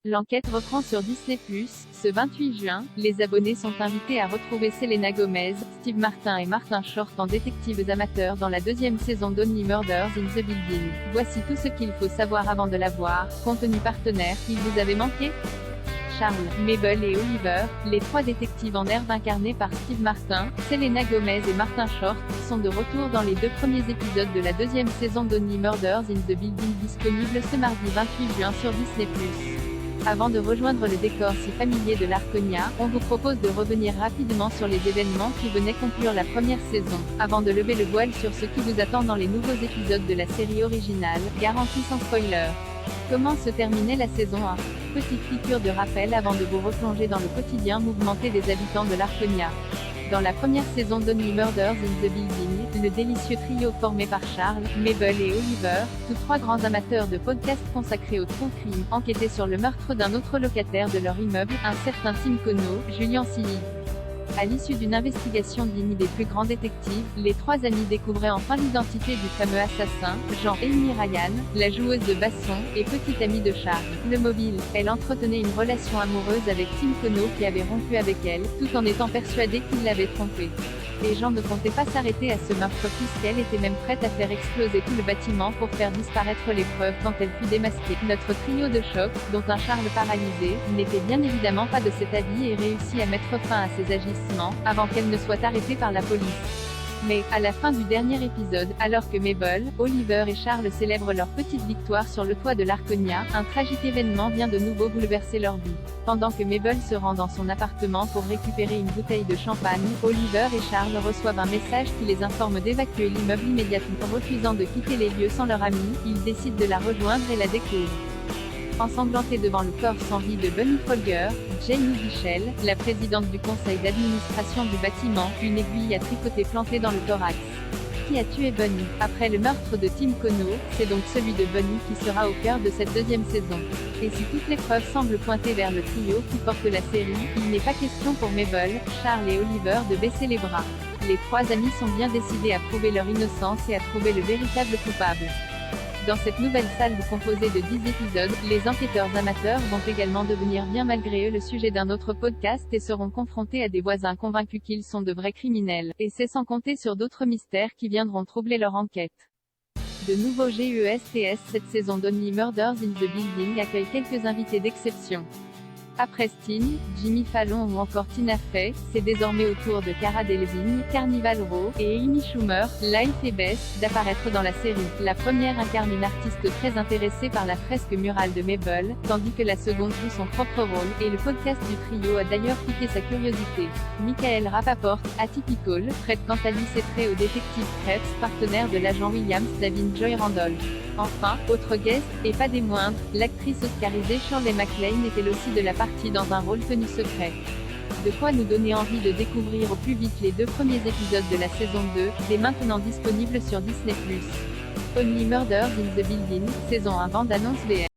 L'enquête reprend sur Disney+. Ce 28 juin, les abonnés sont invités à retrouver Selena Gomez, Steve Martin et Martin Short en détectives amateurs dans la deuxième saison d'Only Murders in the Building. Voici tout ce qu'il faut savoir avant de la voir. Contenu partenaire, il vous avait manqué? Charles, Mabel et Oliver, les trois détectives en herbe incarnés par Steve Martin, Selena Gomez et Martin Short, sont de retour dans les deux premiers épisodes de la deuxième saison d'Only Murders in the Building, disponible ce mardi 28 juin sur Disney+. Avant de rejoindre le décor si familier de l'Arconia, on vous propose de revenir rapidement sur les événements qui venaient conclure la première saison, avant de lever le voile sur ce qui vous attend dans les nouveaux épisodes de la série originale, garantie sans spoiler. Comment se terminait la saison 1? Petite piqûre de rappel avant de vous replonger dans le quotidien mouvementé des habitants de l'Arconia. Dans la première saison d'Only Murders in the Building, le délicieux trio formé par Charles, Mabel et Oliver, tous trois grands amateurs de podcasts consacrés au true crime, enquêtaient sur le meurtre d'un autre locataire de leur immeuble, un certain Tim Kono, Julian Silly. À l'issue d'une investigation digne des plus grands détectives, les trois amis découvraient enfin l'identité du fameux assassin, Jean-Amy Ryan, la joueuse de basson, et petite amie de Charles, le mobile. Elle entretenait une relation amoureuse avec Tim Kono qui avait rompu avec elle, tout en étant persuadée qu'il l'avait trompée. Les gens ne comptaient pas s'arrêter à ce meurtre puisqu'elle était même prête à faire exploser tout le bâtiment pour faire disparaître les preuves quand elle fut démasquée. Notre trio de choc, dont un Charles paralysé, n'était bien évidemment pas de cet avis et réussit à mettre fin à ses agissements, avant qu'elle ne soit arrêtée par la police. Mais, à la fin du dernier épisode, alors que Mabel, Oliver et Charles célèbrent leur petite victoire sur le toit de l'Arconia, un tragique événement vient de nouveau bouleverser leur vie. Pendant que Mabel se rend dans son appartement pour récupérer une bouteille de champagne, Oliver et Charles reçoivent un message qui les informe d'évacuer l'immeuble immédiatement. Refusant de quitter les lieux sans leur amie, ils décident de la rejoindre et la découvrent. Ensanglantée devant le corps sans vie de Bunny Folger, Jamie Bichel, la présidente du conseil d'administration du bâtiment, une aiguille à tricoter plantée dans le thorax. Qui a tué Bunny? Après le meurtre de Tim Kono, c'est donc celui de Bunny qui sera au cœur de cette deuxième saison. Et si toutes les preuves semblent pointer vers le trio qui porte la série, il n'est pas question pour Mabel, Charles et Oliver de baisser les bras. Les trois amis sont bien décidés à prouver leur innocence et à trouver le véritable coupable. Dans cette nouvelle salle composée de 10 épisodes, les enquêteurs amateurs vont également devenir bien malgré eux le sujet d'un autre podcast et seront confrontés à des voisins convaincus qu'ils sont de vrais criminels, et c'est sans compter sur d'autres mystères qui viendront troubler leur enquête. De nouveaux GESTS. Cette saison d'Only Murders in the Building accueille quelques invités d'exception. Après Sting, Jimmy Fallon ou encore Tina Fey, c'est désormais au tour de Cara Delevingne, Carnival Row, et Amy Schumer, Life et Bess, d'apparaître dans la série. La première incarne une artiste très intéressée par la fresque murale de Mabel, tandis que la seconde joue son propre rôle, et le podcast du trio a d'ailleurs piqué sa curiosité. Michael Rapaport, Atypical, prête quant à lui ses traits au détective Krebs, partenaire de l'agent Williams Davin Joy Randolph. Enfin, autre guest, et pas des moindres, l'actrice oscarisée Shirley MacLaine est elle aussi de la partie dans un rôle tenu secret. De quoi nous donner envie de découvrir au plus vite les deux premiers épisodes de la saison 2, dès maintenant disponibles sur Disney+. Only Murders in the Building, saison 1, bande-annonce VR.